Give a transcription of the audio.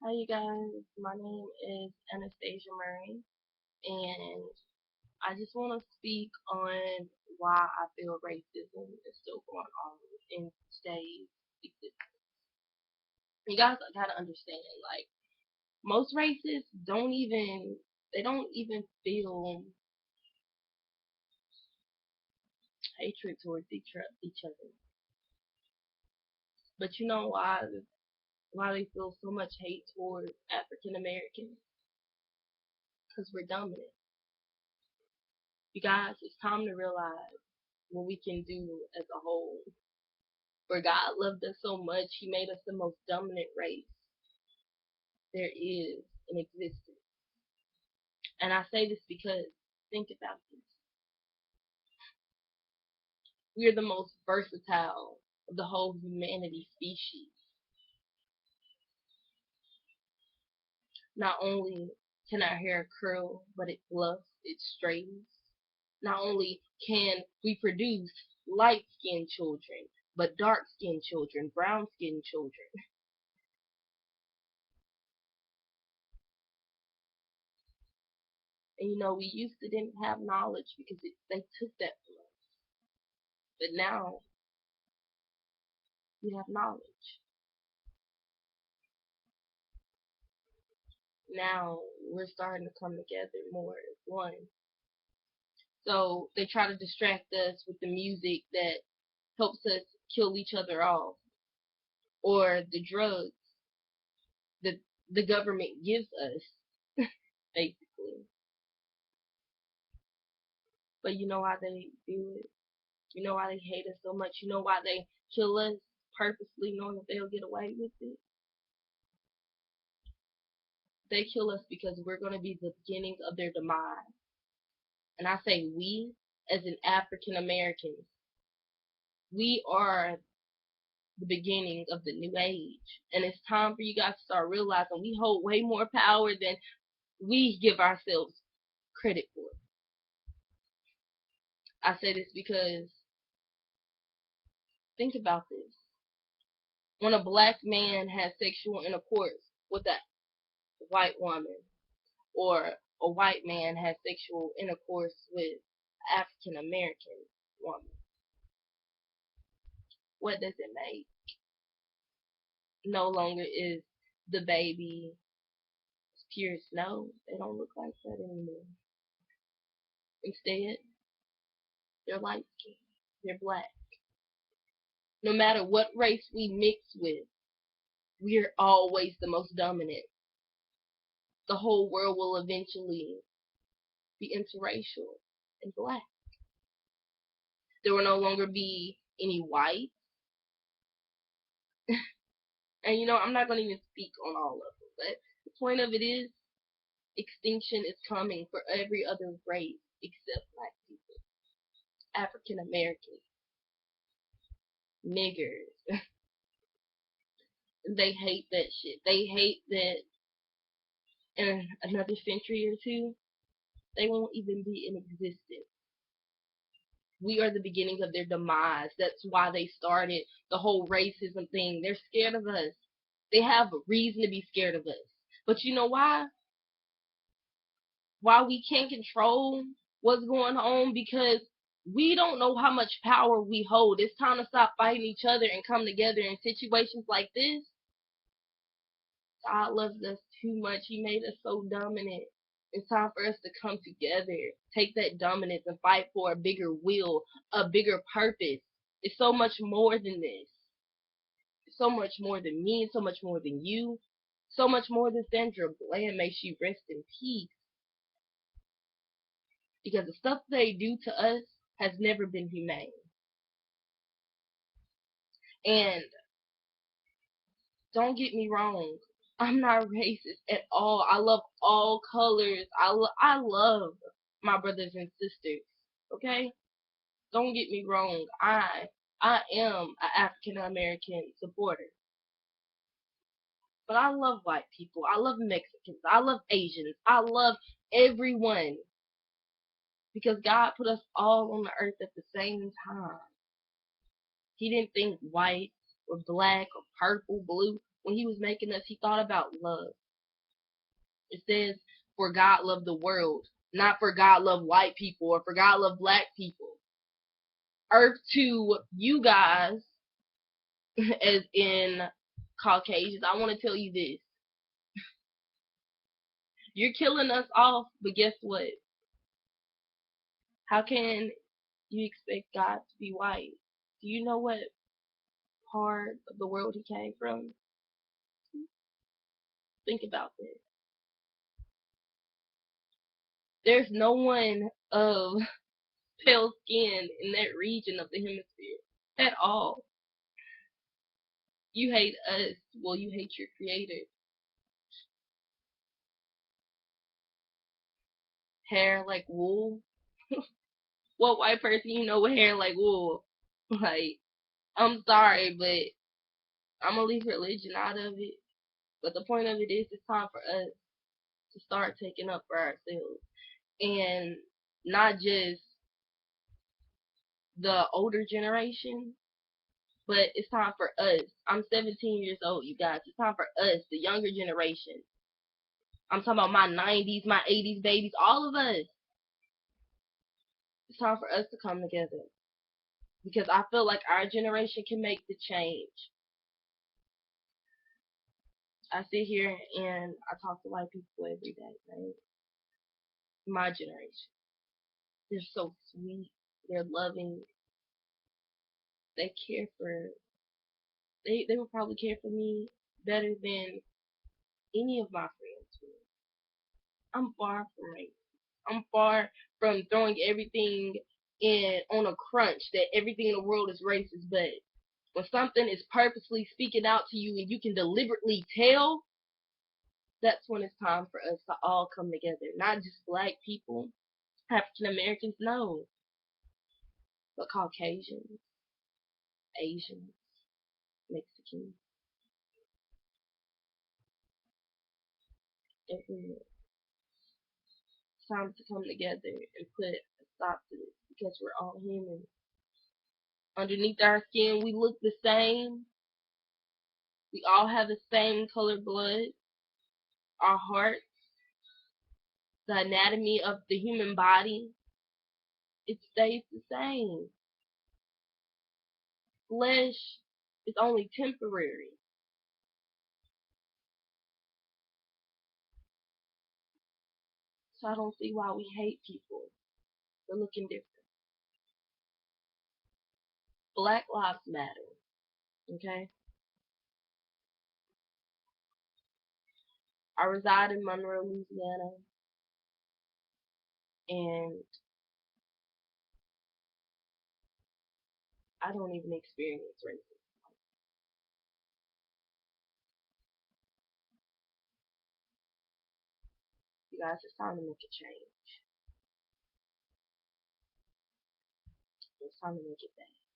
Hi, you guys. My name is Anastasia Murray, and I just want to speak on why I feel racism is still going on in today's existence. You guys gotta understand, like most races don't even feel hatred towards each other. But you know why they feel so much hate towards African Americans? Because we're dominant. You guys, it's time to realize what we can do as a whole. For God loved us so much, He made us the most dominant race there is in existence. And I say this because, think about this. We are the most versatile of the whole humanity species. Not only can our hair curl, but it fluffs, it straightens. Not only can we produce light skinned children, but dark skinned children, brown skinned children. And we used to didn't have knowledge because they took that from us. But now we have knowledge. Now we're starting to come together more as one. So they try to distract us with the music that helps us kill each other off, or the drugs that the government gives us, basically. But you know why they do it? You know why they hate us so much? You know why they kill us purposely, knowing that they'll get away with it? They kill us because we're going to be the beginnings of their demise. And I say we, as in African Americans, we are the beginnings of the new age. And it's time for you guys to start realizing we hold way more power than we give ourselves credit for. I say this because think about this. When a black man has sexual intercourse with a white woman, or a white man has sexual intercourse with African American woman, what does it make? No longer is the baby pure snow. They don't look like that anymore. Instead, they're light skinned. They're black. No matter what race we mix with, we're always the most dominant. The whole world will eventually be interracial and black. There will no longer be any white. And I'm not going to even speak on all of them, but the point of it is extinction is coming for every other race except black people, African Americans, niggers. They hate that shit. They hate that in another century or two, they won't even be in existence. We are the beginnings of their demise. That's why they started the whole racism thing. They're scared of us. They have a reason to be scared of us. But you know why? Why we can't control what's going on? Because we don't know how much power we hold. It's time to stop fighting each other and come together in situations like this. God loves us too much. He made us so dominant. It's time for us to come together, take that dominance and fight for a bigger will, a bigger purpose. It's so much more than this. It's so much more than me, so much more than you, so much more than Sandra Bland. May she rest in peace. Because the stuff they do to us has never been humane. And don't get me wrong, I'm not racist at all. I love all colors. I love my brothers and sisters. Okay? Don't get me wrong. I am an African American supporter. But I love white people. I love Mexicans. I love Asians. I love everyone. Because God put us all on the earth at the same time. He didn't think white or black or purple, blue. when he was making us, he thought about love. It says, for God loved the world, not for God loved white people or for God loved black people. Earth to you guys, as in Caucasians, I want to tell you this. You're killing us off, but guess what? How can you expect God to be white? Do you know what part of the world he came from? Think about this. There's no one of pale skin in that region of the hemisphere at all. You hate us. Well, you hate your creator. Hair like wool. What white person you know with hair like wool? Like, I'm sorry, but I'm gonna leave religion out of it. But the point of it is, it's time for us to start taking up for ourselves, and not just the older generation, but it's time for us. I'm 17 years old, you guys. It's time for us, the younger generation. I'm talking about my 90s, my 80s babies, all of us. It's time for us to come together, because I feel like our generation can make the change. I sit here and I talk to white people every day, right? My generation. They're so sweet. They're loving. They care for. They would probably care for me better than any of my friends would. I'm far from racist. I'm far from throwing everything in on a crunch that everything in the world is racist. But when something is purposely speaking out to you and you can deliberately tell, that's when it's time for us to all come together. Not just black people, African Americans, no, but Caucasians, Asians, Mexicans, everyone. It's time to come together and put a stop to this, because we're all human. Underneath our skin, we look the same. We all have the same colored blood. Our hearts, the anatomy of the human body, it stays the same. Flesh is only temporary. So I don't see why we hate people for looking different. Black Lives Matter, okay? I reside in Monroe, Louisiana, and I don't even experience racism. You guys, it's time to make a change. It's time to make it better.